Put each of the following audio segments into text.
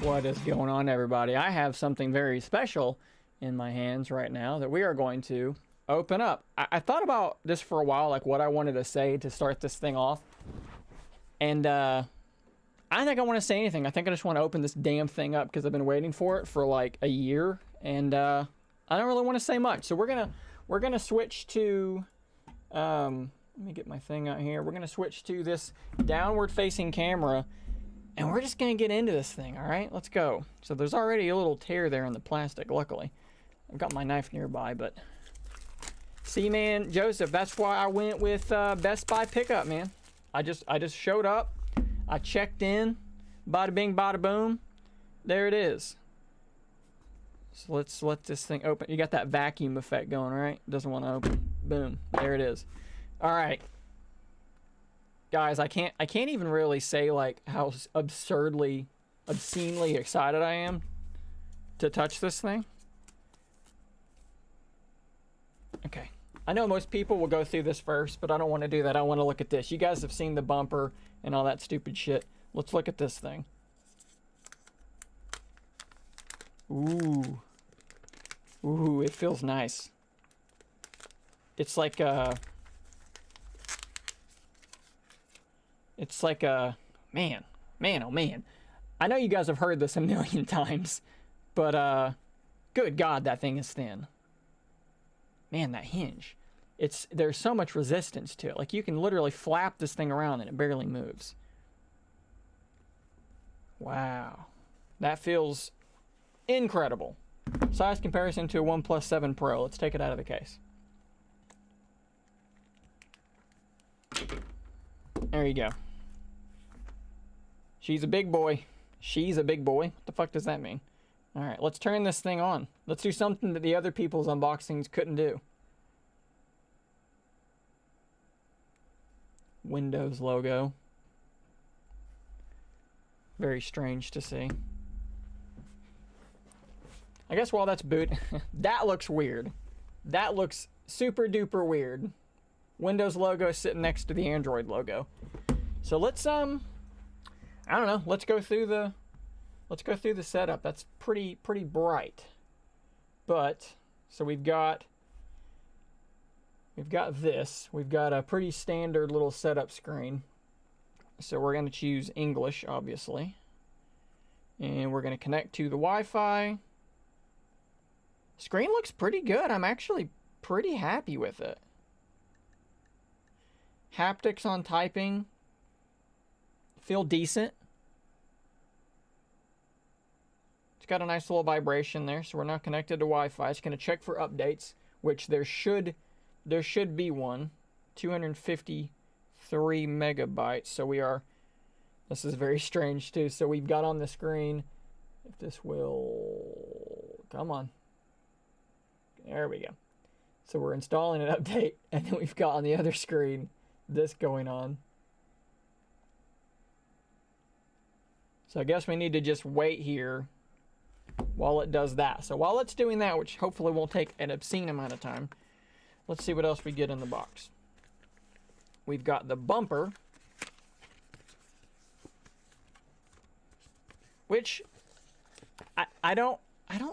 What is going on, everybody? I have something very special in my hands right now that we are going to open up. I thought about this for a while, like what I wanted to say to start this thing off. And I don't think I want to say anything. I think I just want to open this damn thing up because I've been waiting for it for like a year. And I don't really want to say much. So we're gonna switch to let me get my thing out here. We're gonna switch to this downward facing camera. And we're just going to get into this thing, all right? Let's go. So there's already a little tear there in the plastic, luckily. I've got my knife nearby, but... See, man, Joseph, that's why I went with Best Buy pickup, man. I just showed up. I checked in. Bada bing, bada boom. There it is. So let's let this thing open. You got that vacuum effect going, right? Doesn't want to open. Boom. There it is. All right. Guys, I can't even really say like how obscenely excited I am to touch this thing. Okay. I know most people will go through this first, but I don't want to do that. I want to look at this. You guys have seen the bumper and all that stupid shit. Let's look at this thing. Ooh. Ooh, it feels nice. It's like a... It's like a... Man, oh man. I know you guys have heard this a million times, but good God, that thing is thin. Man, that hinge. There's so much resistance to it. Like, you can literally flap this thing around and it barely moves. Wow. That feels incredible. Size comparison to a Oneplus 7 Pro. Let's take it out of the case. There you go. She's a big boy. She's a big boy. What the fuck does that mean? All right, let's turn this thing on. Let's do something that the other people's unboxings couldn't do. Windows logo. Very strange to see. I guess while that's boot, that looks weird. That looks super duper weird. Windows logo sitting next to the Android logo. So let's I don't know. Let's go through the setup. That's pretty bright. But so we've got this. We've got a pretty standard little setup screen. So we're going to choose English, obviously. And we're going to connect to the Wi-Fi. Screen looks pretty good. I'm actually pretty happy with it. Haptics on typing feel decent. It's got a nice little vibration there, so we're not connected to Wi-Fi. It's going to check for updates, which there should be one. 253 megabytes. So we are... This is very strange too. So we've got on the screen, if this will... Come on. There we go. So we're installing an update, and then we've got on the other screen this going on. So I guess we need to just wait here while it does that. So while it's doing that, which hopefully won't take an obscene amount of time, let's see what else we get in the box. We've got the bumper, which I don't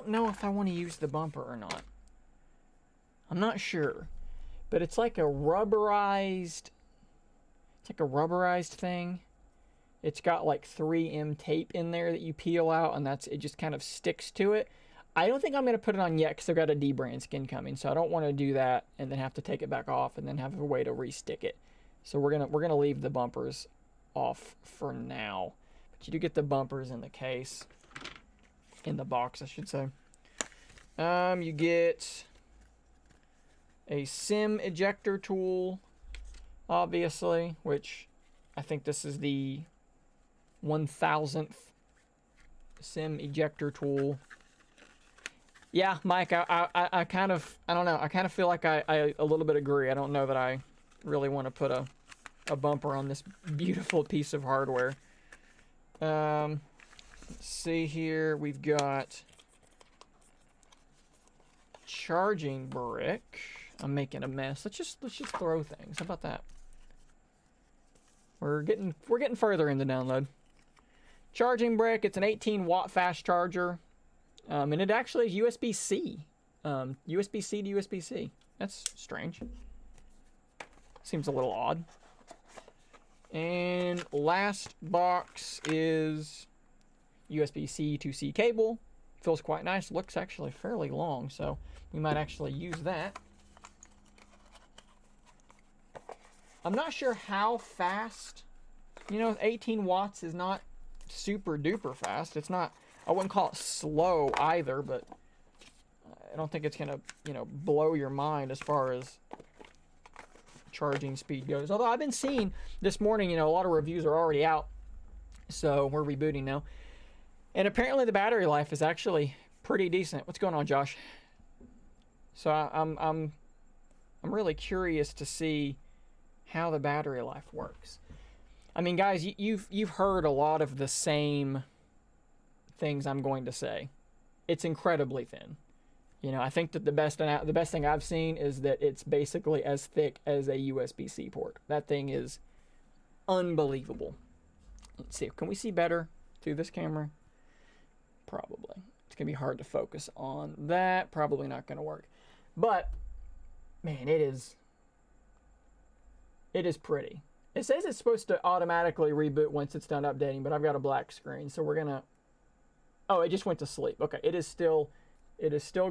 know if I want to use the bumper or not. I'm not sure, but it's like a rubberized. It's like a rubberized thing. It's got like 3M tape in there that you peel out, and it just kind of sticks to it. I don't think I'm going to put it on yet because I've got a dbrand skin coming, so I don't want to do that and then have to take it back off and then have a way to re-stick it. So we're gonna leave the bumpers off for now. But you do get the bumpers in the case, in the box, I should say. You get a SIM ejector tool, obviously, which I think this is the 1000th SIM ejector tool. Yeah, Mike, I kind of, I don't know, I kind of feel like I a little bit agree. I don't know that I really want to put a bumper on this beautiful piece of hardware. Let's see here, we've got charging brick. I'm making a mess. Let's just throw things. How about that? We're getting further in the download. charging brick. It's an 18-watt fast charger. And it actually is USB-C. USB-C to USB-C. That's strange. Seems a little odd. And last box is USB-C to C cable. Feels quite nice. Looks actually fairly long, so we might actually use that. I'm not sure how fast, 18 watts is not super duper fast. It's not, I wouldn't call it slow either, but I don't think it's gonna, blow your mind as far as charging speed goes. Although I've been seeing this morning, a lot of reviews are already out, so we're rebooting now. And apparently the battery life is actually pretty decent. What's going on, Josh? So I'm really curious to see how the battery life works. I mean, guys, you've heard a lot of the same things I'm going to say. It's incredibly thin. I think that the best thing I've seen is that it's basically as thick as a USB-C port. That thing is unbelievable. Let's see. Can we see better through this camera? Probably. It's going to be hard to focus on that. Probably not going to work. But, man, it is pretty. It says it's supposed to automatically reboot once it's done updating, but I've got a black screen, so we're going to... Oh, it just went to sleep. Okay, it is still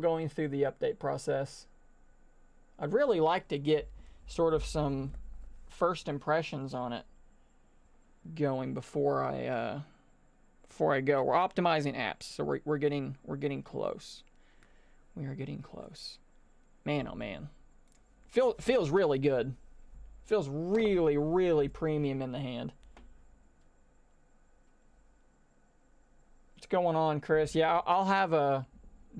going through the update process. I'd really like to get sort of some first impressions on it going before I go. We're optimizing apps, so we're getting close. We are getting close. Man, oh man, feels really good. Feels really, really premium in the hand. What's going on, Chris? Yeah, I'll have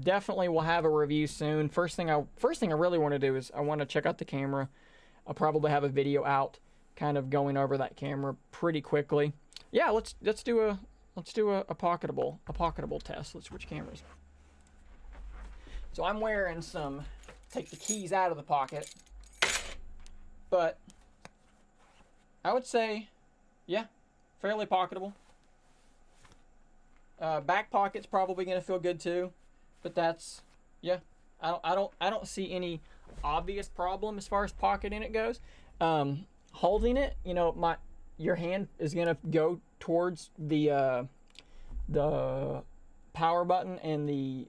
definitely we'll have a review soon. First thing I really want to do is I want to check out the camera. I'll probably have a video out, kind of going over that camera pretty quickly. Yeah, let's do a pocketable test. Let's switch cameras. So I'm wearing take the keys out of the pocket, but I would say, yeah, fairly pocketable. Back pocket's probably gonna feel good too, but that's, yeah, I don't see any obvious problem as far as pocketing it goes. Holding it, your hand is gonna go towards the power button and the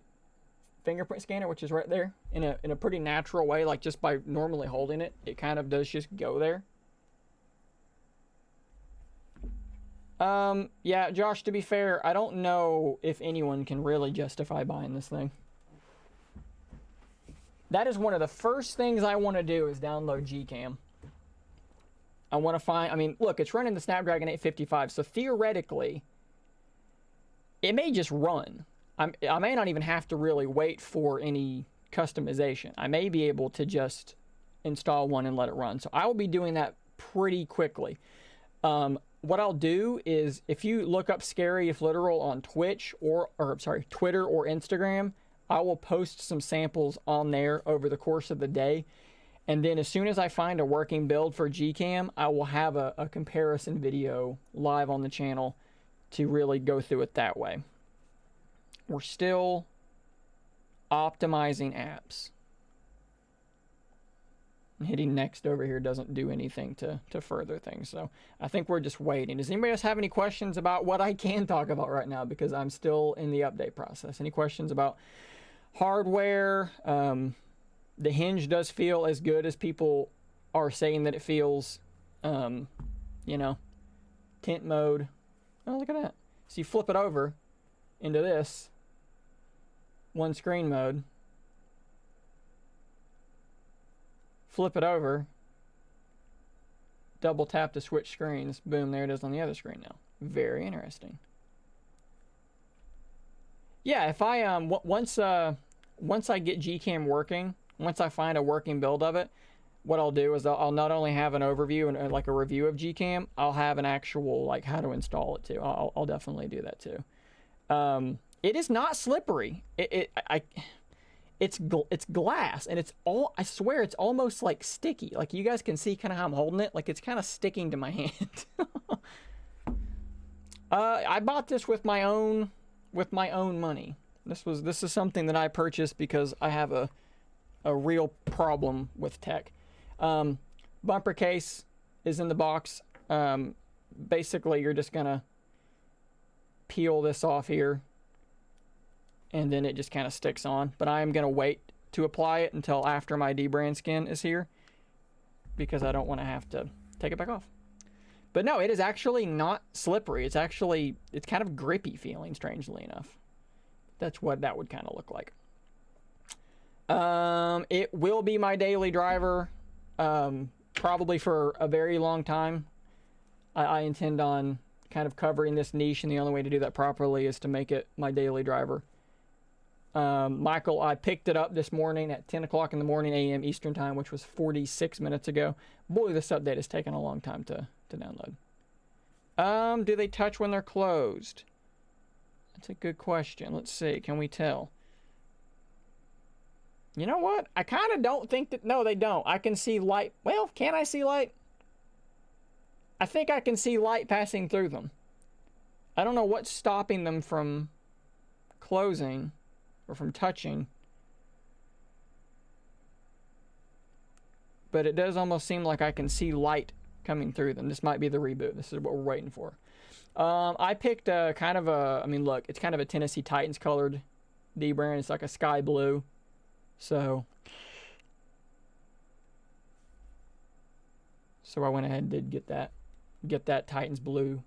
fingerprint scanner, which is right there, in a pretty natural way, like just by normally holding it, it kind of does just go there. Yeah, Josh, to be fair, I don't know if anyone can really justify buying this thing. That is one of the first things I want to do is download Gcam. I want to find, look, it's running the Snapdragon 855, so theoretically, it may just run. I may not even have to really wait for any customization. I may be able to just install one and let it run. So I will be doing that pretty quickly. What I'll do is, if you look up Scary If Literal on Twitch or Twitter or Instagram, I will post some samples on there over the course of the day. And then as soon as I find a working build for Gcam, I will have a comparison video live on the channel to really go through it that way. We're still optimizing apps. Hitting next over here doesn't do anything to further things. So I think we're just waiting. Does anybody else have any questions about what I can talk about right now? Because I'm still in the update process. Any questions about hardware? The hinge does feel as good as people are saying that it feels. Tint mode. Oh, look at that. So you flip it over into this one screen mode. Flip it over, double tap to switch screens, boom, there it is on the other screen now. Very interesting. Yeah, if I once I get Gcam working, once I find a working build of it, what I'll do is I'll not only have an overview and like a review of Gcam, I'll have an actual like how to install it too. I'll definitely do that too. It is not slippery. It's glass, and I swear it's almost like sticky. Like you guys can see kind of how I'm holding it. Like it's kind of sticking to my hand. I bought this with my own money. This is something that I purchased because I have a real problem with tech. Bumper case is in the box. Basically, you're just gonna peel this off here, and then it just kind of sticks on. But I am gonna wait to apply it until after my dbrand skin is here, because I don't want to have to take it back off. But no, it is actually not slippery. It's kind of grippy feeling, strangely enough. That's what that would kind of look like. It will be my daily driver, probably for a very long time. I intend on kind of covering this niche, and the only way to do that properly is to make it my daily driver. Michael, I picked it up this morning at 10 o'clock in the morning a.m. Eastern time, which was 46 minutes ago. Boy, this update has taken a long time to download. Do they touch when they're closed? That's a good question. Let's see. Can we tell? You know what? I kind of don't think that... No, they don't. I can see light. Well, can I see light? I think I can see light passing through them. I don't know what's stopping them from closing or from touching. But it does almost seem like I can see light coming through them. This might be the reboot. This is what we're waiting for. I picked a kind of a... I mean, look, it's kind of a Tennessee Titans colored dbrand. It's like a sky blue. So I went ahead and did get that Titans blue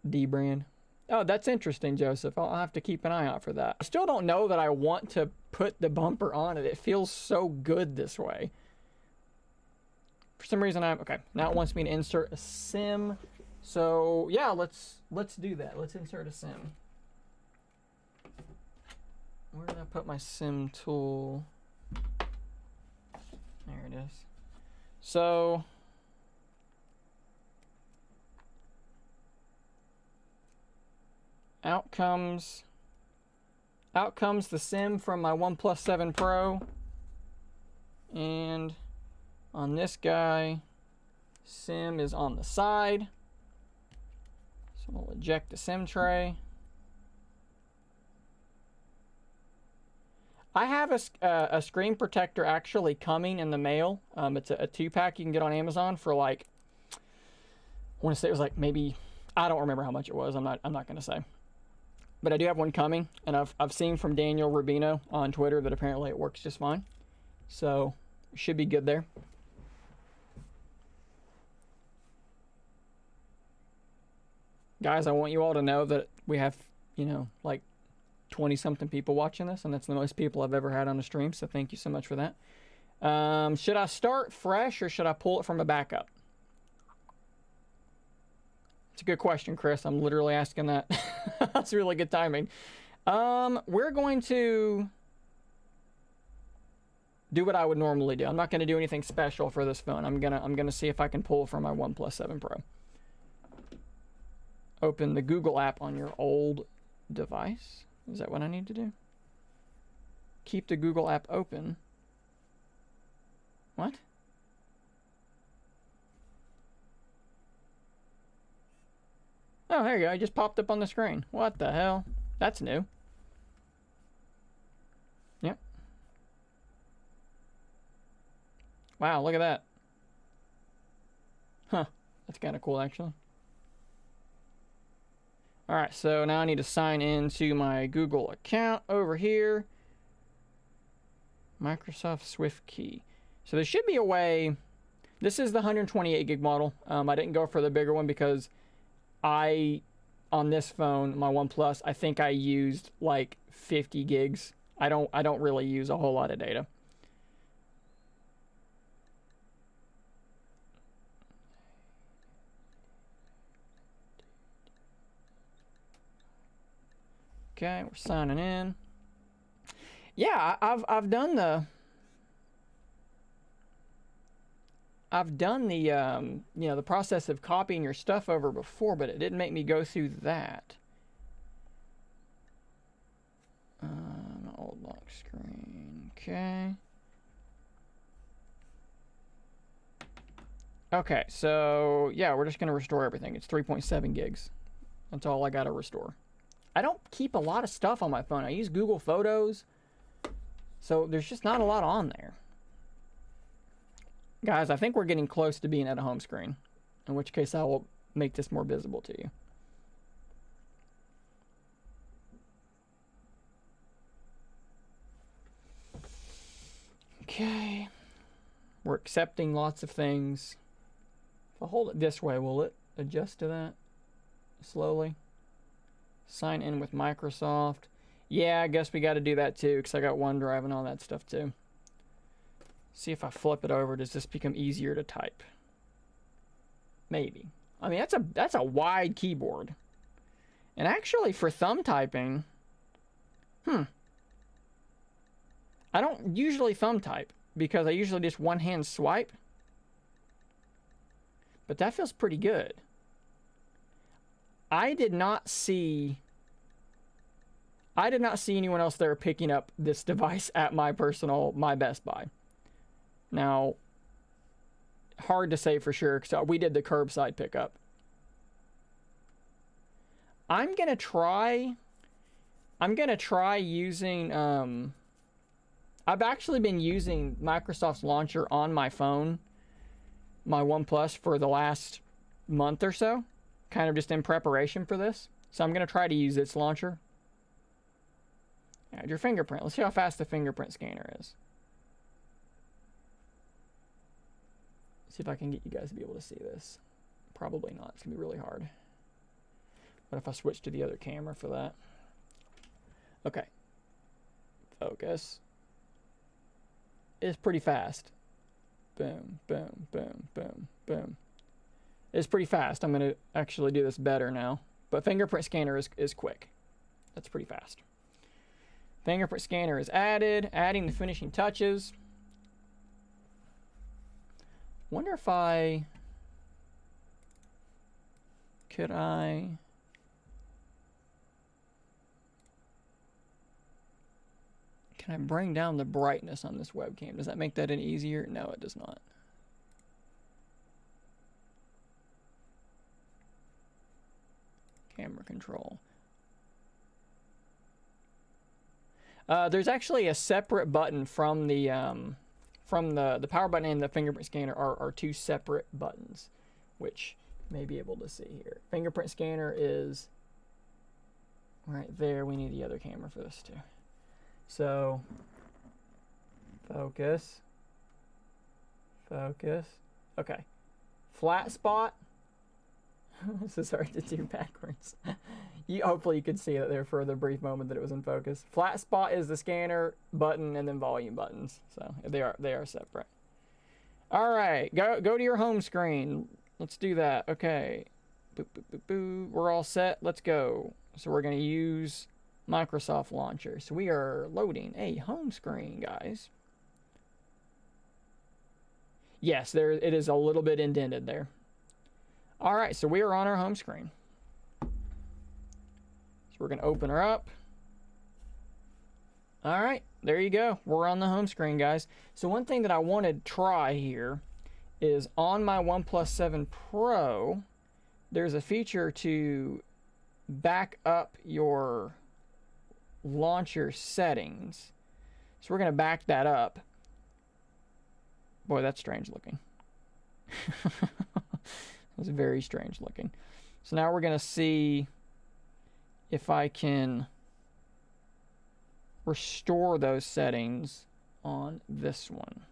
dbrand. Oh, that's interesting, Joseph. I'll have to keep an eye out for that. I still don't know that I want to put the bumper on it. It feels so good this way. For some reason, okay. Now it wants me to insert a sim. So yeah, let's do that. Let's insert a sim. Where did I put my sim tool? There it is. So out comes the sim from my Oneplus 7 Pro. And on this guy, sim is on the side. So we'll eject the sim tray. I have a screen protector actually coming in the mail. It's a 2-pack you can get on Amazon for like, I want to say it was like maybe, I don't remember how much it was. I'm not going to say. But I do have one coming, and I've seen from Daniel Rubino on Twitter that apparently it works just fine. So it should be good there. Guys, I want you all to know that we have, like 20-something people watching this, and that's the most people I've ever had on a stream, so thank you so much for that. Should I start fresh, or should I pull it from a backup? It's a good question, Chris. I'm literally asking that. That's really good timing. We're going to do what I would normally do. I'm not going to do anything special for this phone. I'm gonna see if I can pull from my Oneplus 7 Pro. Open the Google app on your old device. Is that what I need to do? Keep the Google app open. What? Oh, there you go. It just popped up on the screen. What the hell? That's new. Yep. Wow, look at that. Huh. That's kind of cool, actually. Alright, so now I need to sign into my Google account over here. Microsoft Swift key. So there should be a way. This is the 128 gig model. I didn't go for the bigger one because on this phone, my OnePlus, I think I used like 50 gigs. I don't really use a whole lot of data. Okay, we're signing in. Yeah, I've done the the process of copying your stuff over before, but it didn't make me go through that. Old lock screen. Okay. Okay, so yeah, we're just gonna restore everything. It's 3.7 gigs. That's all I gotta restore. I don't keep a lot of stuff on my phone. I use Google Photos, so there's just not a lot on there. Guys, I think we're getting close to being at a home screen, in which case I will make this more visible to you. Okay. We're accepting lots of things. If I hold it this way, will it adjust to that slowly? Sign in with Microsoft. Yeah, I guess we got to do that too, because I got OneDrive and all that stuff too. See if I flip it over, does this become easier to type? Maybe. I mean, that's a wide keyboard. And actually, for thumb typing, I don't usually thumb type, because I usually just one-hand swipe. But that feels pretty good. I did not see anyone else there picking up this device at my Best Buy. Now, hard to say for sure, because we did the curbside pickup. I'm gonna try using I've actually been using Microsoft's launcher on my phone, my Oneplus, for the last month or so, kind of just in preparation for this. So I'm gonna try to use its launcher. Add your fingerprint. Let's see how fast the fingerprint scanner is. See if I can get you guys to be able to see this. Probably not. It's gonna be really hard. What if I switch to the other camera for that? Okay. Focus. It's pretty fast. Boom, boom, boom, boom, boom. It's pretty fast. I'm gonna actually do this better now. But fingerprint scanner is quick. That's pretty fast. Fingerprint scanner is added. Adding the finishing touches. Wonder if could I bring down the brightness on this webcam? Does that make that any easier? No, it does not. Camera control. There's actually a separate button from the power button and the fingerprint scanner are two separate buttons, which you may be able to see here. Fingerprint scanner is right there. We need the other camera for this too. So, focus. Okay. Flat spot. This is hard to do backwards. Hopefully you could see it there for the brief moment that it was in focus. Flat spot is the scanner button, and then volume buttons. So they are separate. All right, go to your home screen. Let's do that. Okay. Boop, boop, boop, boop. We're all set. Let's go. So we're going to use Microsoft Launcher. So we are loading a home screen, guys. Yes, it is a little bit indented there. All right, so we are on our home screen. So we're going to open her up. All right, there you go. We're on the home screen, guys. So one thing that I want to try here is on my OnePlus 7 Pro, there's a feature to back up your launcher settings. So we're going to back that up. Boy, that's strange looking. It's very strange looking. So now we're going to see if I can restore those settings on this one.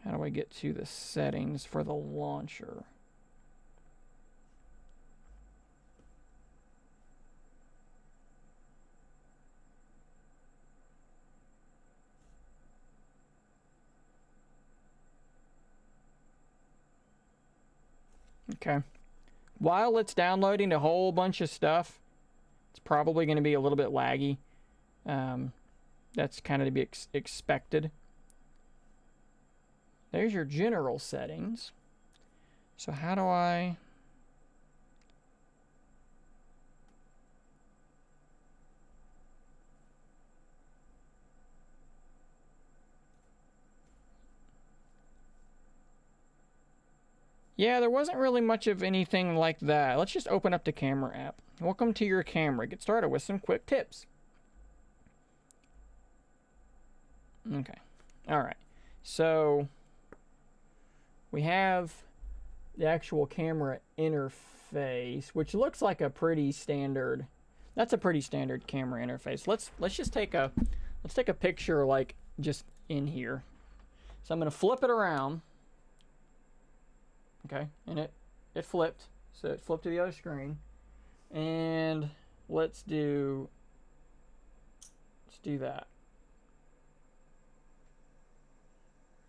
How do I get to the settings for the launcher? Okay. While it's downloading a whole bunch of stuff, it's probably going to be a little bit laggy. That's kind of to be expected. There's your general settings. So how do I... Yeah, there wasn't really much of anything like that. Let's just open up the camera app. Welcome to your camera. Get started with some quick tips. Okay. All right. So we have the actual camera interface, which looks like a pretty standard. That's a pretty standard camera interface. Let's just take a picture like just in here. So I'm going to flip it around. Okay, and it flipped. So it flipped to the other screen. And let's do that.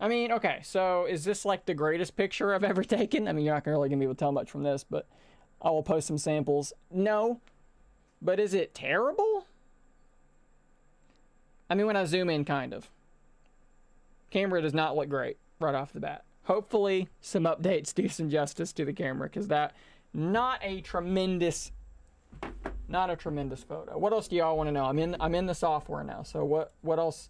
I mean, okay, so is this like the greatest picture I've ever taken? I mean, you're not really gonna be able to tell much from this, but I will post some samples. No, but is it terrible? I mean, when I zoom in, kind of. Camera does not look great right off the bat. Hopefully, some updates do some justice to the camera, because that, not a tremendous photo. What else do y'all want to know? I'm in the software now, so what else?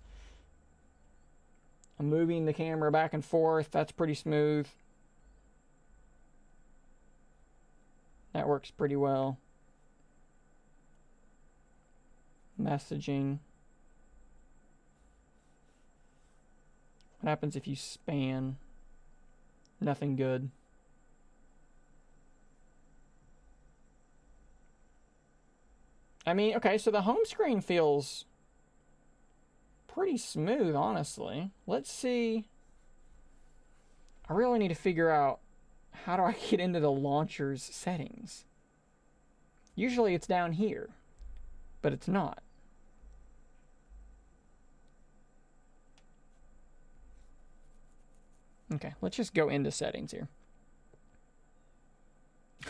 I'm moving the camera back and forth. That's pretty smooth. That works pretty well. Messaging. What happens if you span? Nothing good. I mean, okay, so the home screen feels pretty smooth, honestly. Let's see. I really need to figure out how do I get into the launcher's settings. Usually it's down here, but it's not. Okay, let's just go into settings here.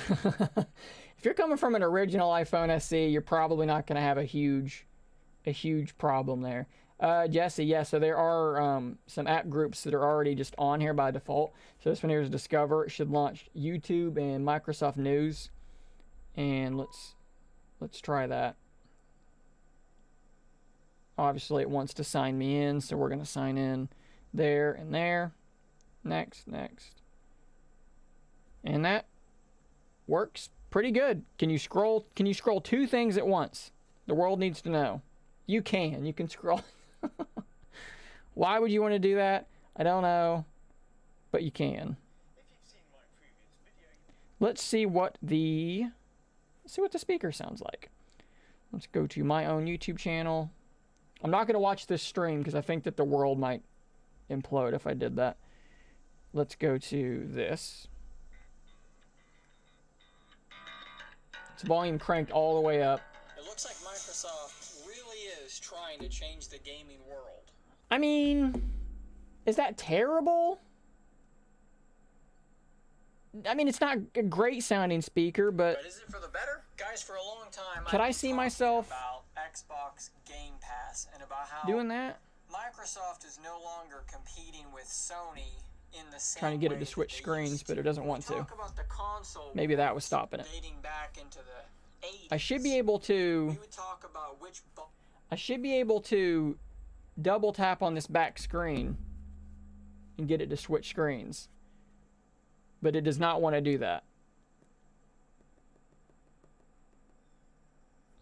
If you're coming from an original iPhone SE, you're probably not going to have a huge problem there. Jesse, yeah, so there are some app groups that are already just on here by default. So this one here is Discover. It should launch YouTube and Microsoft News. And let's try that. Obviously, it wants to sign me in, so we're going to sign in there and there. Next. And that works pretty good. Can you scroll two things at once? The world needs to know. You can scroll. Why would you want to do that? I don't know, but you can. If you've seen my previous video, Let's see what the speaker sounds like. Let's go to my own YouTube channel. I'm not going to watch this stream because I think that the world might implode if I did that. Let's go to this. It's volume cranked all the way up. it looks like Microsoft really is trying to change the gaming world. I mean, is that terrible? I mean, it's not a great sounding speaker, but But is it for the better? Guys, for a long time, could I've I been see talking myself about Xbox Game Pass and about how doing that? Microsoft is no longer competing with Sony in the same Trying to get it way to that switch they screens, used but it doesn't want to. Talk about the console Maybe that wars was stopping it. dating back into the 80s. I should be able to. We would talk about which I should be able to double tap on this back screen and get it to switch screens. But it does not want to do that.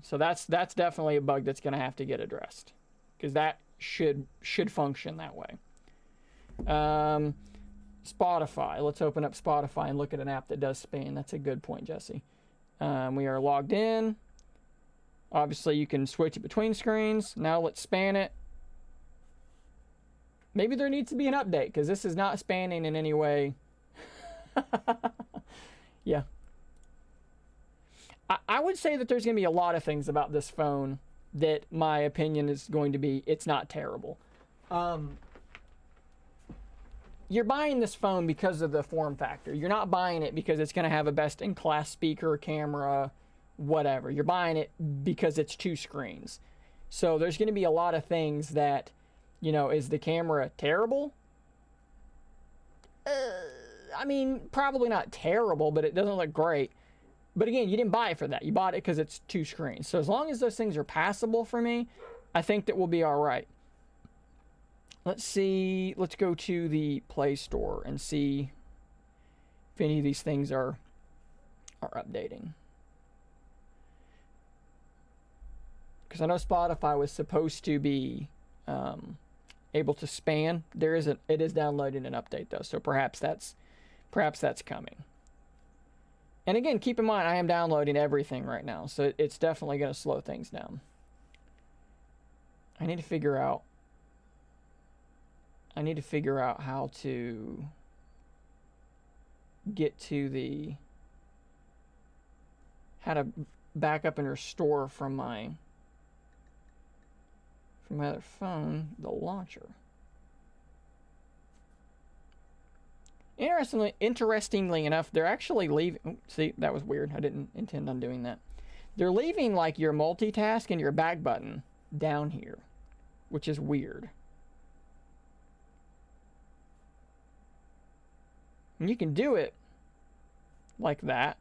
So that's definitely a bug that's going to have to get addressed, because that should function that way. Spotify. Let's open up Spotify and look at an app that does span. That's a good point, Jesse. We are logged in. Obviously, you can switch it between screens. Now let's span it. Maybe there needs to be an update, because this is not spanning in any way. Yeah. I would say that there's going to be a lot of things about this phone that my opinion is going to be, it's not terrible. You're buying this phone because of the form factor. You're not buying it because it's going to have a best-in-class speaker, camera, whatever. You're buying it because it's two screens. So there's going to be a lot of things that, you know, is the camera terrible? I mean, probably not terrible, but it doesn't look great. But again, you didn't buy it for that. You bought it because it's two screens. So as long as those things are passable for me, I think that we'll be all right. Let's see. Let's go to the Play Store and see if any of these things are updating. Because I know Spotify was supposed to be able to span. It is downloading an update though, so perhaps that's coming. And again, keep in mind I am downloading everything right now, so it's definitely going to slow things down. I need to figure out how to get to how to back up and restore from my other phone the launcher. Interestingly enough, they're actually leaving. See, that was weird. I didn't intend on doing that. They're leaving like your multitask and your back button down here, which is weird. And you can do it like that.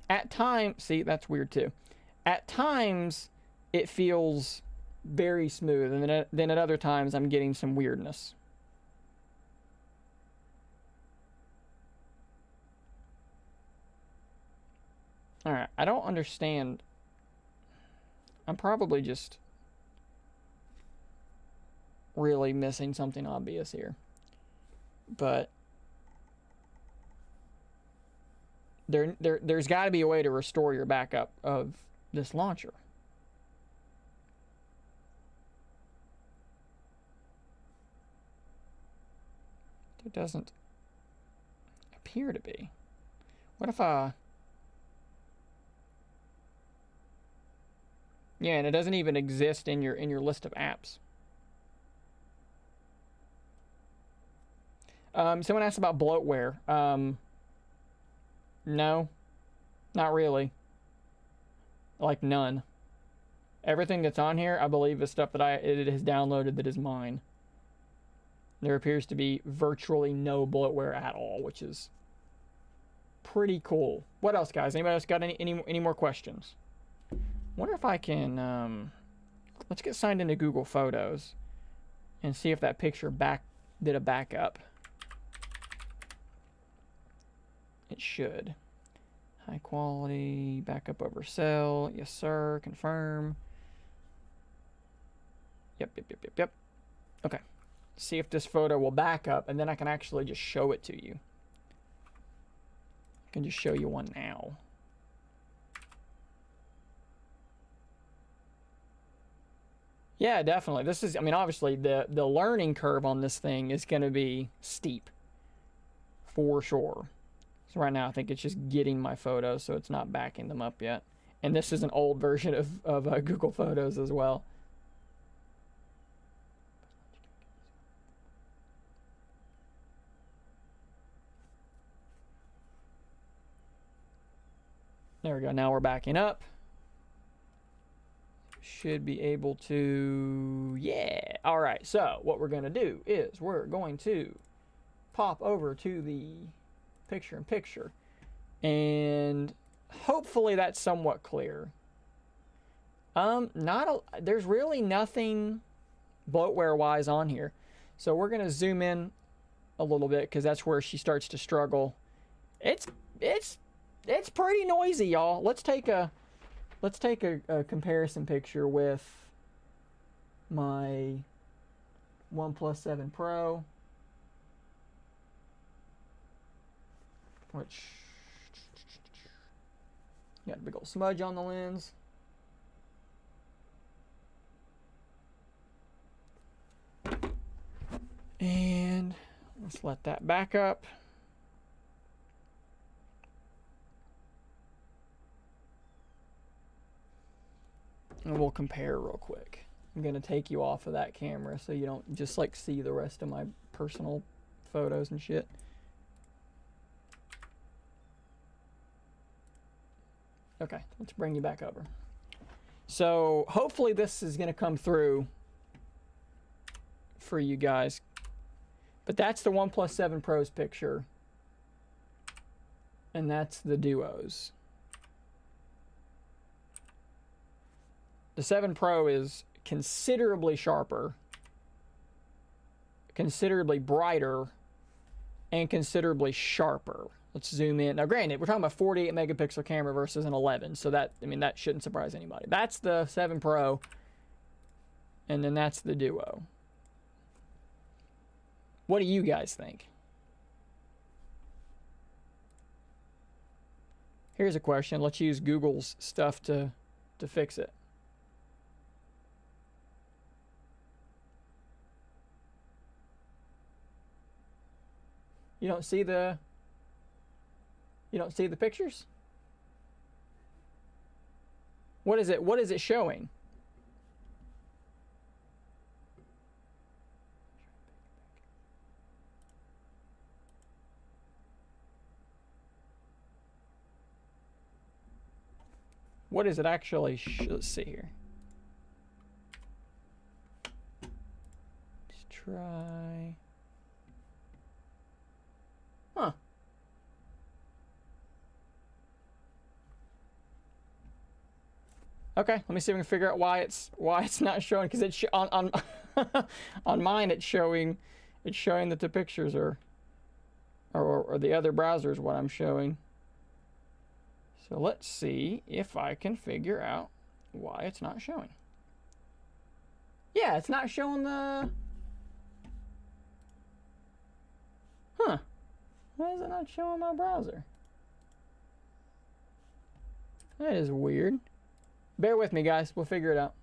At times, see, that's weird too. At times, it feels very smooth, and then at other times, I'm getting some weirdness. All right, I don't understand. I'm probably just really missing something obvious here. But there's got to be a way to restore your backup of this launcher. There doesn't appear to be. What if yeah, and it doesn't even exist in your list of apps. Someone asked about bloatware. No, not really. Like none. Everything that's on here, I believe, is stuff that it has downloaded that is mine. There appears to be virtually no bloatware at all, which is pretty cool. What else, guys? Anybody else got any more questions? Wonder if I can let's get signed into Google Photos and see if that picture did a backup. It should. High quality, backup over cell. Yes, sir. Confirm. Yep. Okay. See if this photo will back up, and then I can actually just show it to you. I can just show you one now. Yeah, definitely. This is, I mean, obviously the learning curve on this thing is going to be steep. For sure. So right now I think it's just getting my photos, so it's not backing them up yet. And this is an old version of Google Photos as well. There we go. Now we're backing up. Should be able to, yeah. All right, so what we're going to do is we're going to pop over to the picture-in-picture, and hopefully that's somewhat clear. There's really nothing bloatware-wise on here, so we're going to zoom in a little bit because that's where she starts to struggle. It's pretty noisy, y'all. Let's take a comparison picture with my Oneplus 7 Pro, which got a big old smudge on the lens. And let's let that back up. And we'll compare real quick. I'm going to take you off of that camera so you don't just like see the rest of my personal photos and shit. Okay, let's bring you back over. So hopefully this is going to come through for you guys. But that's the OnePlus 7 Pro's picture. And that's the Duo's. The 7 Pro is considerably sharper, considerably brighter, and considerably sharper. Let's zoom in. Now, granted, we're talking about 48 megapixel camera versus an 11, so that, I mean, that shouldn't surprise anybody. That's the 7 Pro, and then that's the Duo. What do you guys think? Here's a question. Let's use Google's stuff to fix it. You don't see the pictures? What is it showing? What is it actually? Let's see here. Let's try. Huh. Okay, let me see if we can figure out why it's not showing, because it's on on mine it's showing that the pictures are or the other browser is what I'm showing. So let's see if I can figure out why it's not showing. Yeah, it's not showing the... Huh. Why is it not showing my browser? That is weird. Bear with me, guys. We'll figure it out.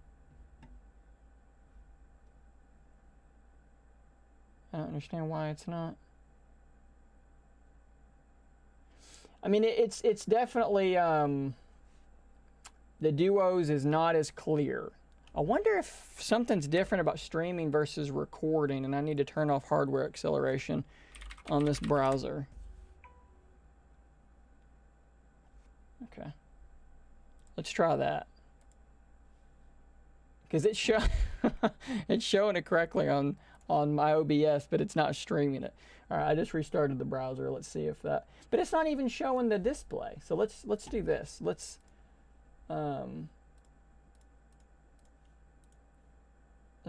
I don't understand why it's not. I mean, it's definitely, the Duos is not as clear. I wonder if something's different about streaming versus recording, and I need to turn off hardware acceleration on this browser. Okay. Let's try that. Because it's showing it correctly on my OBS, but it's not streaming it. All right, I just restarted the browser. Let's see if that... But it's not even showing the display. So let's do this. Let's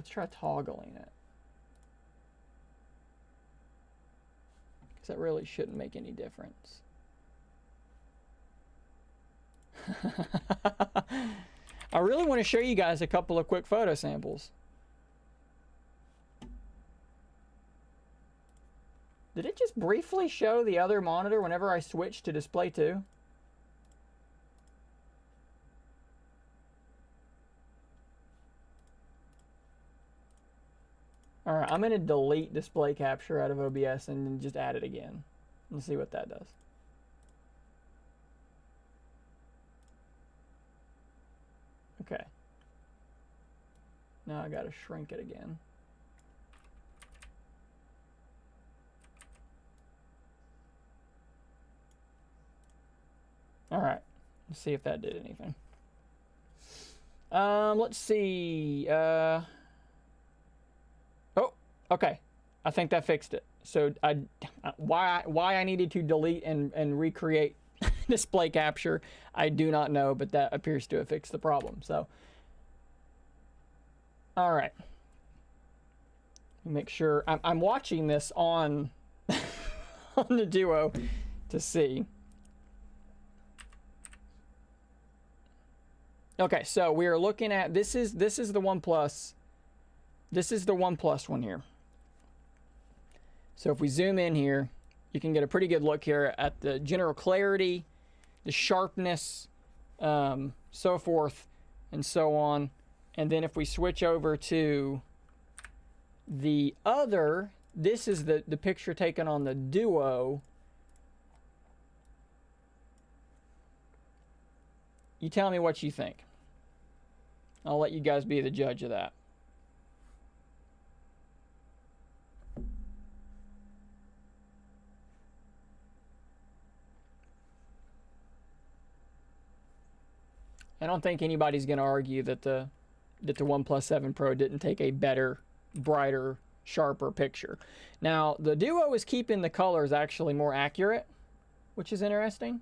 try toggling it. Because that really shouldn't make any difference. I really want to show you guys a couple of quick photo samples. Did it just briefly show the other monitor whenever I switched to display 2? Alright, I'm going to delete display capture out of OBS and then just add it again. Let's see what that does. Okay. Now I got to shrink it again. All right, let's see if that did anything. Let's see. Oh, okay. I think that fixed it. So why I needed to delete and recreate display capture, I do not know, but that appears to have fixed the problem. So, all right. Make sure I'm watching this on on the Duo to see. Okay, so we are looking at this is the OnePlus. This is the OnePlus one here. So if we zoom in here, you can get a pretty good look here at the general clarity, the sharpness, so forth and so on. And then if we switch over to the other, this is the picture taken on the Duo. You tell me what you think. I'll let you guys be the judge of that. I don't think anybody's going to argue that the OnePlus 7 Pro didn't take a better, brighter, sharper picture. Now, the Duo is keeping the colors actually more accurate, which is interesting.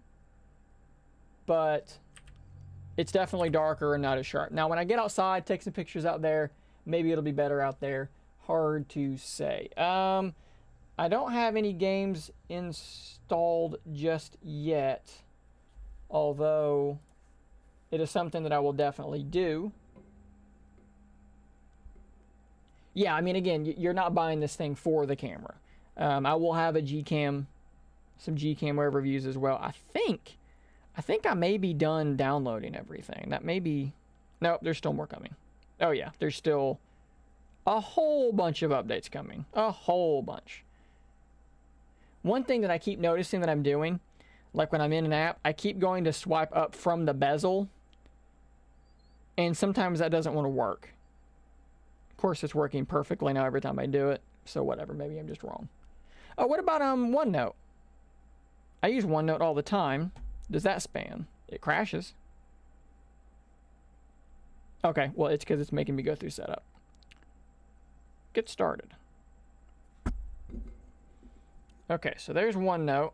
But it's definitely darker and not as sharp. Now, when I get outside, take some pictures out there, maybe it'll be better out there. Hard to say. I don't have any games installed just yet, although it is something that I will definitely do. Yeah, I mean, again, you're not buying this thing for the camera. I will have a Gcam, some Gcam web reviews as well. I think I may be done downloading everything. That may be... Nope, there's still more coming. Oh yeah, there's still a whole bunch of updates coming. A whole bunch. One thing that I keep noticing that I'm doing, like when I'm in an app, I keep going to swipe up from the bezel, and sometimes that doesn't want to work. Of course, it's working perfectly now every time I do it, so whatever, maybe I'm just wrong. Oh, what about OneNote? I use OneNote all the time. Does that span? It crashes. Okay, well, it's because it's making me go through setup. Get started. Okay, so there's OneNote.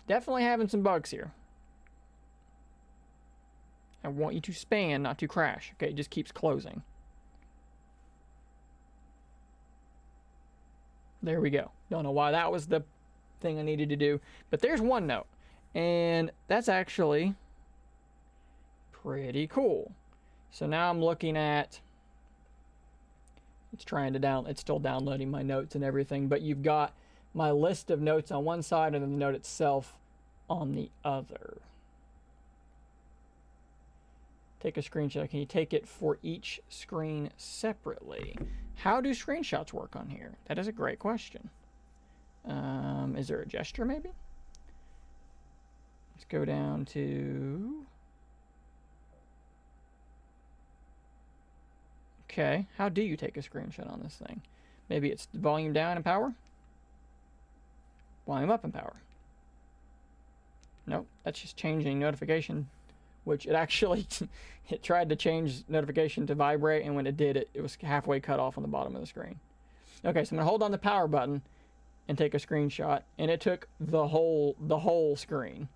Definitely having some bugs here. I want you to span, not to crash. Okay, it just keeps closing. There we go. Don't know why that was the thing I needed to do. But there's OneNote. And that's actually pretty cool. So now I'm looking at... It's trying to it's still downloading my notes and everything. But you've got my list of notes on one side and then the note itself on the other. Take a screenshot. Can you take it for each screen separately? How do screenshots work on here? That is a great question. Is there a gesture maybe? Let's go down to... Okay, how do you take a screenshot on this thing? Maybe it's volume down and power? Volume up and power. Nope, that's just changing notification, which it actually, it tried to change notification to vibrate, and when it did, it was halfway cut off on the bottom of the screen. Okay, so I'm gonna hold on the power button and take a screenshot, and it took the whole screen.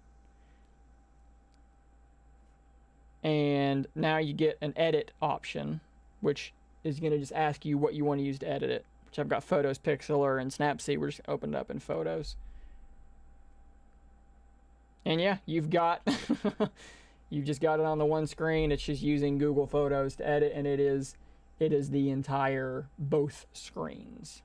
And now you get an edit option, which is gonna just ask you what you want to use to edit it. Which I've got Photos Pixeler and Snapseed. We're just opened up in Photos. And yeah, you've got you've just got it on the one screen. It's just using Google Photos to edit, and it is the entire both screens.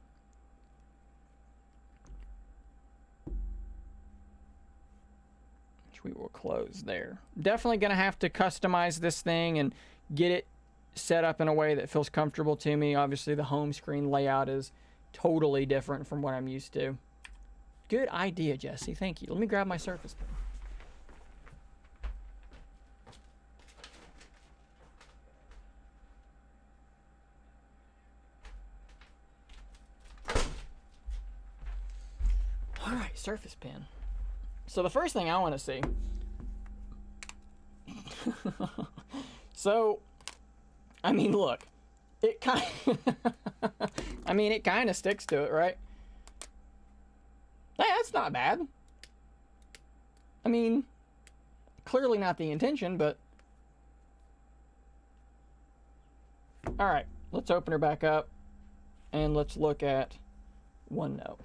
Which we will close there. Definitely gonna have to customize this thing and get it set up in a way that feels comfortable to me. Obviously the home screen layout is totally different from what I'm used to. Good idea, Jesse. Thank you. Let me grab my Surface Pen. All right, Surface Pen. So the first thing I want to see. So, I mean, look, it kind of sticks to it, right? Hey, that's not bad. I mean, clearly not the intention, but all right, let's open her back up and let's look at OneNote.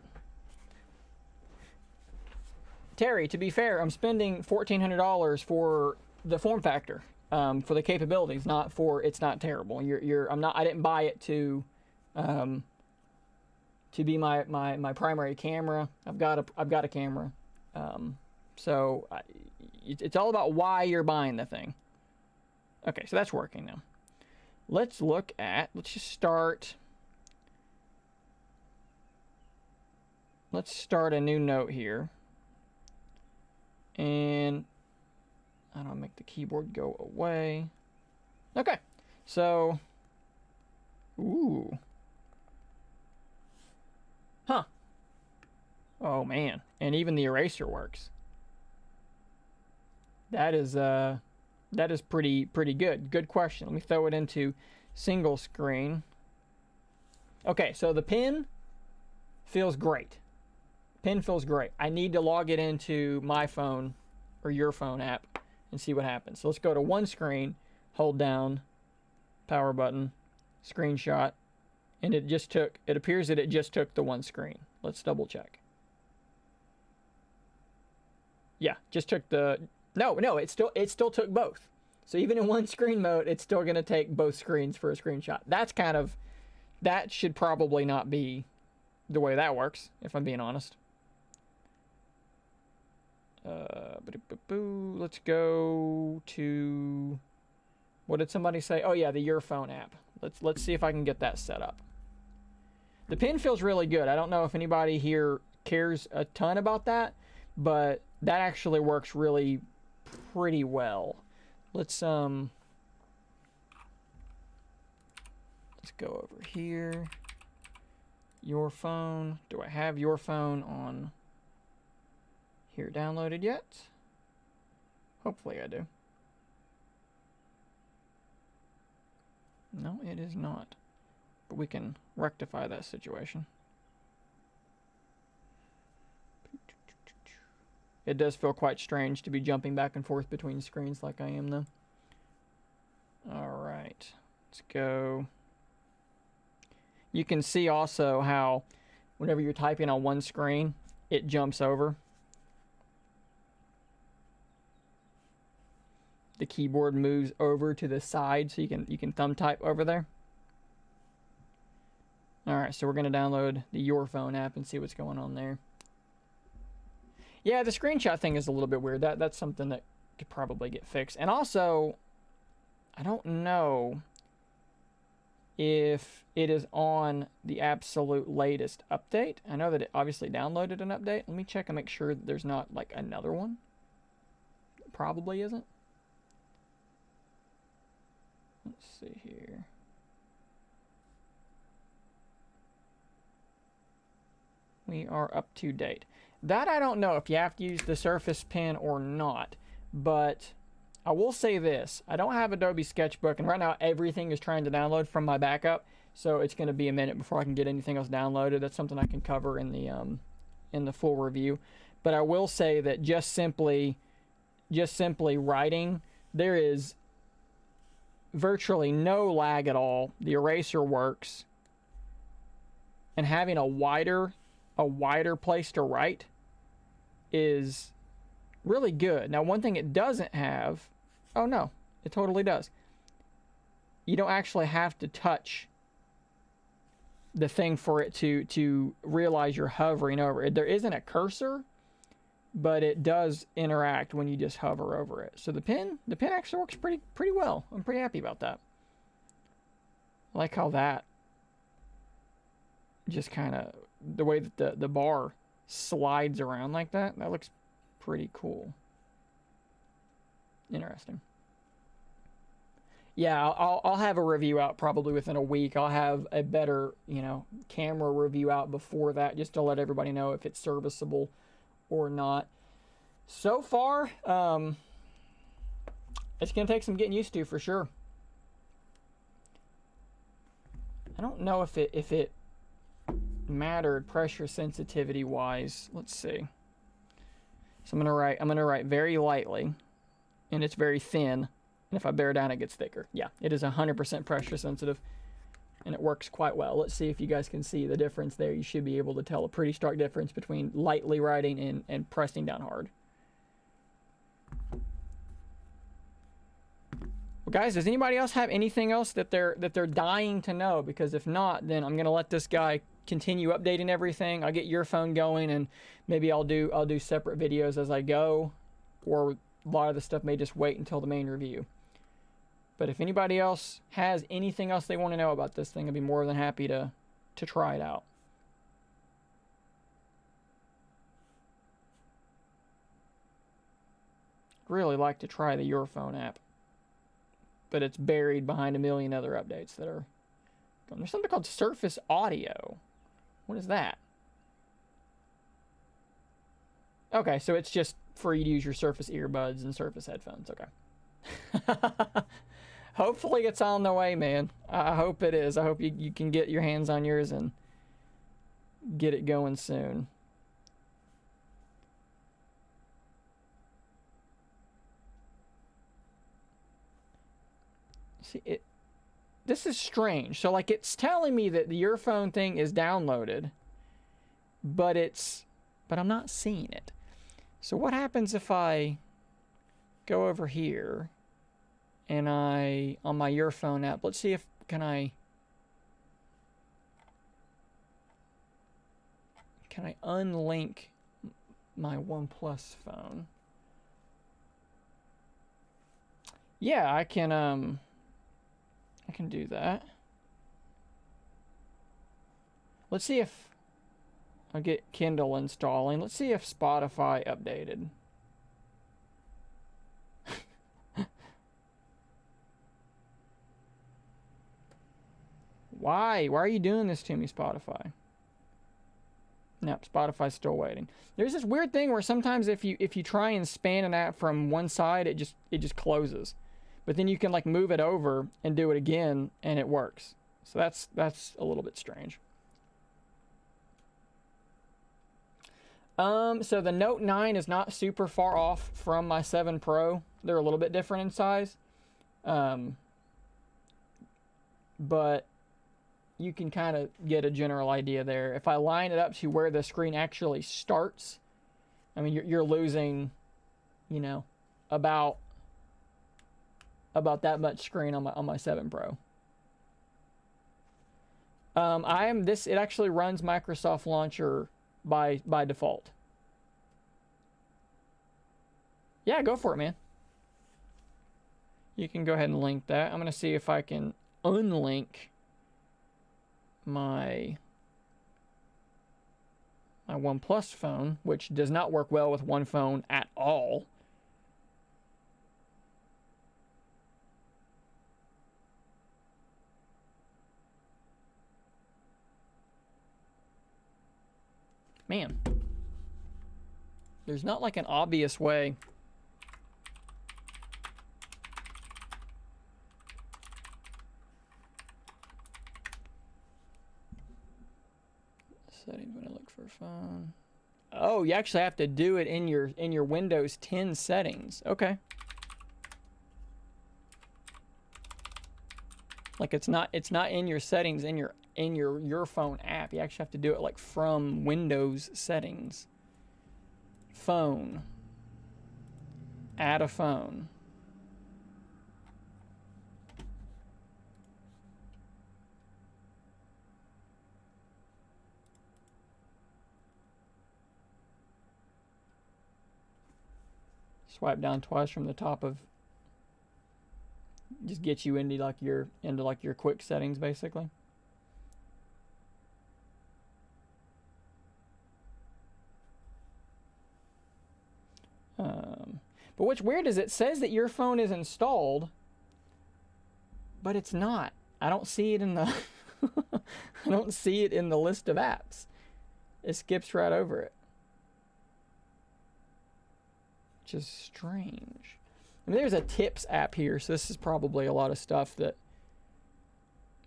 Terry, to be fair, I'm spending $1,400 for the form factor, for the capabilities, not for it's not terrible. I didn't buy it to be my primary camera. I've got a camera, so it's all about why you're buying the thing. Okay, so that's working now. Let's just start. Let's start a new note here. And I don't make the keyboard go away. Okay, so, ooh. Huh. Oh man, and even the eraser works. That is pretty good. Good question. Let me throw it into single screen. Okay, so the pen feels great. Pen feels great. I need to log it into my phone or your phone app and see what happens. So let's go to one screen, hold down, power button, screenshot, and it appears that it just took the one screen. Let's double check. Yeah, just took no, it still took both. So even in one screen mode, it's still going to take both screens for a screenshot. That should probably not be the way that works, if I'm being honest. Let's go to, what did somebody say? Oh yeah, the Your Phone app. Let's see if I can get that set up. The pen feels really good. I don't know if anybody here cares a ton about that, but that actually works really pretty well. Let's go over here. Your Phone. Do I have Your Phone on here downloaded yet? Hopefully I do. No, it is not. But we can rectify that situation. It does feel quite strange to be jumping back and forth between screens like I am, though. Alright, let's go. You can see also how whenever you're typing on one screen, it jumps over. The keyboard moves over to the side so you can thumb type over there. Alright, so we're going to download the Your Phone app and see what's going on there. Yeah, the screenshot thing is a little bit weird. That's something that could probably get fixed. And also, I don't know if it is on the absolute latest update. I know that it obviously downloaded an update. Let me check and make sure that there's not like another one. It probably isn't. Let's see here. We are up to date. That I don't know if you have to use the Surface Pen or not, but I will say this. I don't have Adobe Sketchbook, and right now everything is trying to download from my backup, so it's going to be a minute before I can get anything else downloaded. That's something I can cover in the full review. But I will say that just simply writing, there is virtually no lag at all. The eraser works, and having a wider place to write is really good. Now, one thing it doesn't have, oh no, it totally does. You don't actually have to touch the thing for it to realize you're hovering over it. There isn't a cursor, but it does interact when you just hover over it. So the pen actually works pretty well. I'm pretty happy about that. I like how that just kind of, the way that the bar slides around like that looks pretty cool. Interesting. Yeah, I'll have a review out probably within a week. I'll have a better, camera review out before that, just to let everybody know if it's serviceable or not. So far, it's gonna take some getting used to for sure. I don't know if it mattered pressure sensitivity wise. Let's see. So I'm gonna write very lightly, and it's very thin, and if I bear down it gets thicker. Yeah, it is 100% pressure sensitive, and it works quite well. Let's see if you guys can see the difference there. You should be able to tell a pretty stark difference between lightly writing and pressing down hard. Well, guys, does anybody else have anything else that they're dying to know? Because if not, then I'm gonna let this guy continue updating everything. I'll get Your Phone going, and maybe I'll do separate videos as I go, or a lot of the stuff may just wait until the main review. But if anybody else has anything else they want to know about this thing, I'd be more than happy to try it out. Really like to try the Your Phone app, but it's buried behind a million other updates that are going. There's something called Surface Audio. What is that? Okay, so it's just for you to use your Surface earbuds and Surface headphones. Okay. Hopefully it's on the way, man. I hope it is. I hope you can get your hands on yours and get it going soon. See, this is strange. So like it's telling me that the earphone thing is downloaded, but I'm not seeing it. So what happens if I go over here and on my earphone app, let's see if can I unlink my Oneplus phone? Yeah, I can do that. Let's see if I'll get Kindle installing. Let's see if Spotify updated. Why are you doing this to me, Spotify? Nope, Spotify's still waiting. There's this weird thing where sometimes if you try and span an app from one side, it just closes. But then you can like move it over and do it again and it works. So that's a little bit strange. So the Note 9 is not super far off from my 7 Pro. They're a little bit different in size. But you can kind of get a general idea there. If I line it up to where the screen actually starts, I mean, you're losing, you know, about that much screen on my 7 Pro. It actually runs Microsoft Launcher by default. Yeah, go for it, man. You can go ahead and link that. I'm going to see if I can unlink my OnePlus phone, which does not work well with one phone at all. Man, there's not like an obvious way. Settings when I look for a phone. Oh, you actually have to do it in your Windows 10 settings. Okay. Like it's not in your settings in your phone app. You actually have to do it like from Windows settings. Phone. Add a phone. Swipe down twice from the top of. Just get you into like your quick settings basically. But what's weird is it says that your phone is installed, but it's not. I don't see it in the I don't see it in the list of apps. It skips right over it. Which is strange. I mean, there's a tips app here, so this is probably a lot of stuff that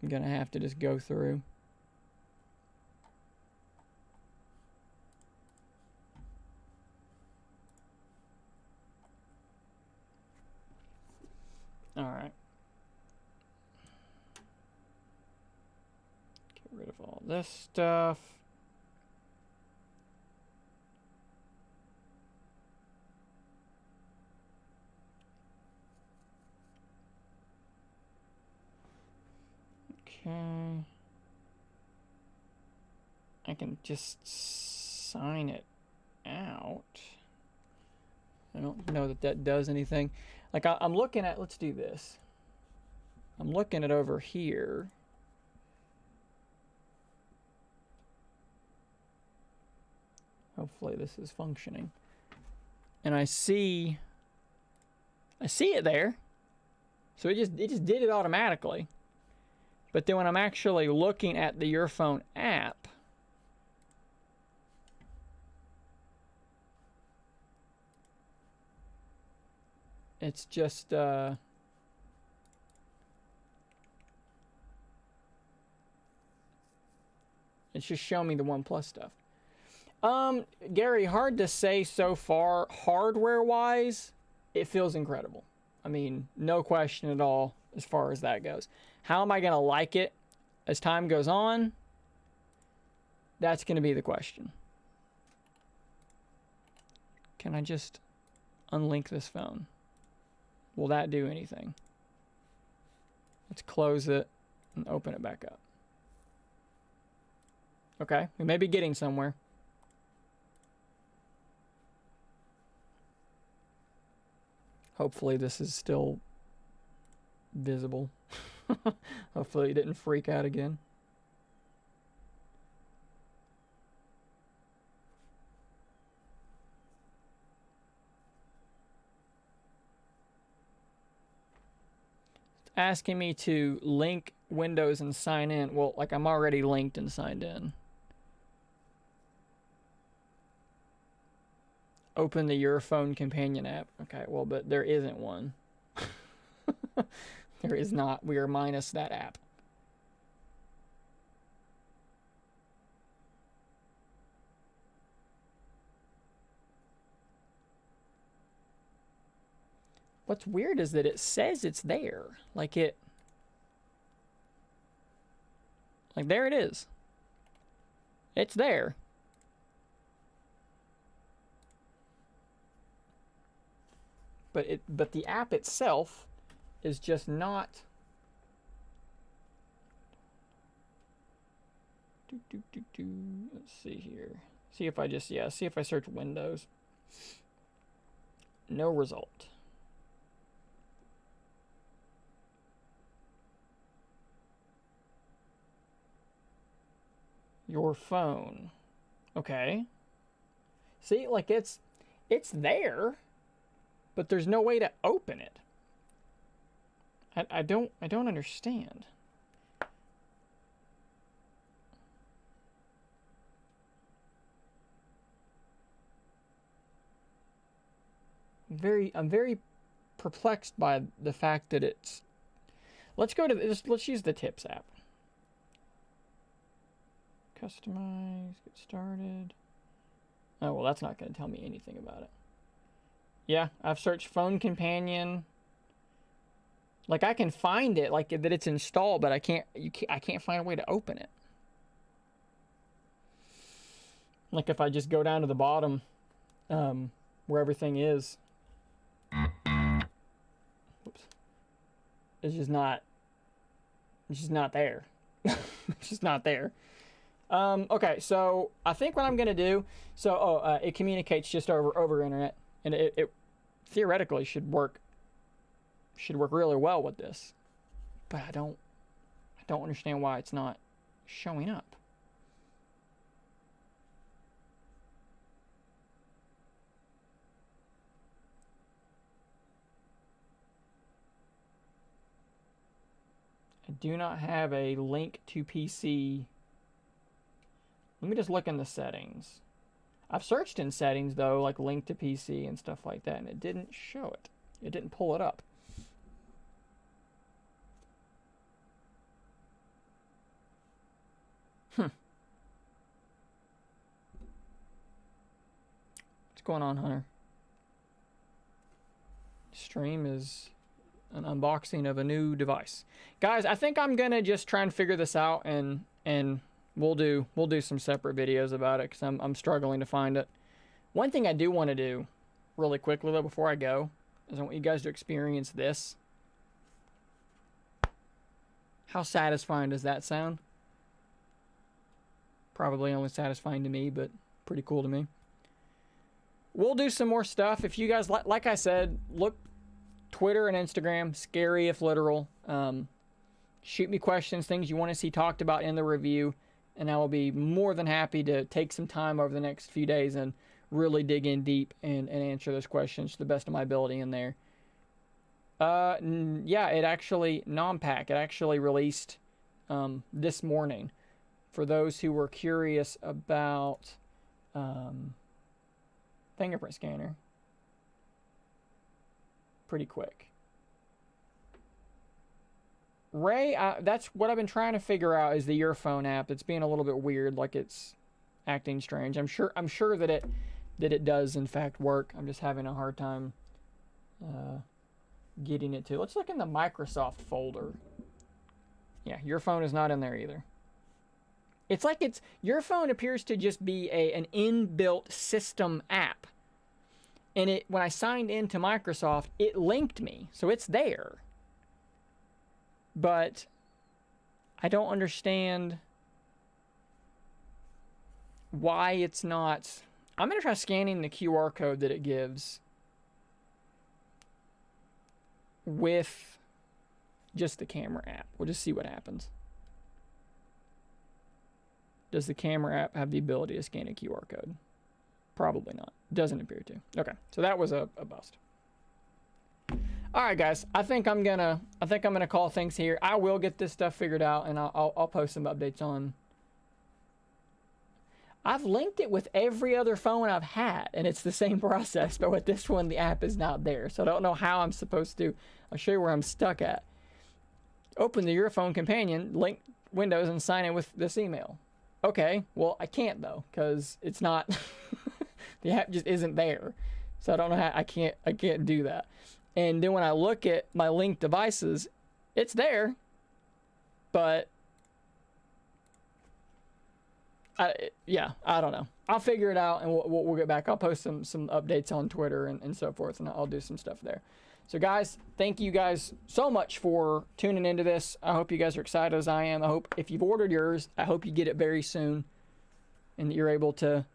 I'm gonna have to just go through. All right. Get rid of all this stuff. Okay. I can just sign it out. I don't know that does anything. Like I'm looking at, let's do this. I'm looking at over here. Hopefully this is functioning. And I see it there. So it just did it automatically. But then when I'm actually looking at the earphone app, it's just It's just showing me the OnePlus stuff. Gary, hard to say so far. Hardware-wise, it feels incredible. I mean, no question at all as far as that goes. How am I going to like it as time goes on? That's going to be the question. Can I just unlink this phone? Will that do anything? Let's close it and open it back up. Okay, we may be getting somewhere. Hopefully this is still visible. Hopefully it didn't freak out again. It's asking me to link Windows and sign in. Well, like I'm already linked and signed in. Open the Your Phone Companion app. Okay, well, but there isn't one. There is not. We are minus that app. What's weird is that it says it's there. Like there it is. It's there. But the app itself is just not. Let's see here. See if I just see if I search Windows. No result. Your phone. Okay. See, like it's there, but there's no way to open it. I don't understand. I'm very perplexed by the fact that it's. Let's go to this. Let's use the Tips app. Customize, get started. Oh, well, that's not going to tell me anything about it. Yeah, I've searched Phone Companion. Like I can find it, like that it's installed, but I can't find a way to open it. Like if I just go down to the bottom, where everything is. Whoops. It's just not there. It's just not there. Okay, so I think what I'm gonna do, it communicates just over internet, and it theoretically should work really well with this, but I don't understand why it's not showing up. I do not have a link to PC. Let me just look in the settings. I've searched in settings though, like link to PC and stuff like that, and it didn't show it. It didn't pull it up. What's going on, Hunter? Stream is an unboxing of a new device. Guys, I think I'm gonna just try and figure this out, and we'll do some separate videos about it because I'm struggling to find it. One thing I do want to do really quickly though before I go is I want you guys to experience this. How satisfying does that sound? Probably only satisfying to me, but pretty cool to me. We'll do some more stuff. If you guys, like I said, look Twitter and Instagram, Scary If Literal. Shoot me questions, things you want to see talked about in the review, and I will be more than happy to take some time over the next few days and really dig in deep and answer those questions to the best of my ability in there. Yeah, it actually, NomPack, it actually released this morning. For those who were curious about Fingerprint Scanner, pretty quick. Ray, that's what I've been trying to figure out is the earphone app. It's being a little bit weird, like it's acting strange. I'm sure that it does in fact work. I'm just having a hard time getting it to. Let's look in the Microsoft folder. Yeah, your phone is not in there either. It's like your phone appears to just be an inbuilt system app. And when I signed into Microsoft, it linked me, so it's there. But I don't understand why it's not. I'm going to try scanning the QR code that it gives with just the camera app. We'll just see what happens. Does the camera app have the ability to scan a QR code? Probably not. Doesn't appear to. Okay, so that was a bust. All right, guys. I think I'm gonna call things here. I will get this stuff figured out, and I'll post some updates on. I've linked it with every other phone I've had, and it's the same process. But with this one, the app is not there, so I don't know how I'm supposed to. I'll show you where I'm stuck at. Open the Earphone Companion, link Windows, and sign in with this email. Okay, well I can't though, because it's not. The app just isn't there, so I don't know how I can't do that. And then when I look at my linked devices, it's there, but I don't know. I'll figure it out, and we'll get back. I'll post some updates on Twitter and so forth, and I'll do some stuff there. So guys, thank you guys so much for tuning into this. I hope you guys are excited as I am. I hope if you've ordered yours, I hope you get it very soon, and that you're able to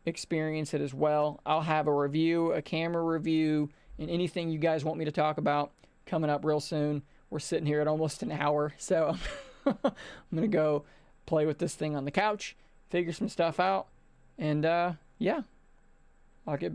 experience it as well. I'll have a review, a camera review, and anything you guys want me to talk about coming up real soon. We're sitting here at almost an hour, so I'm going to go play with this thing on the couch, figure some stuff out, and yeah, I'll get back.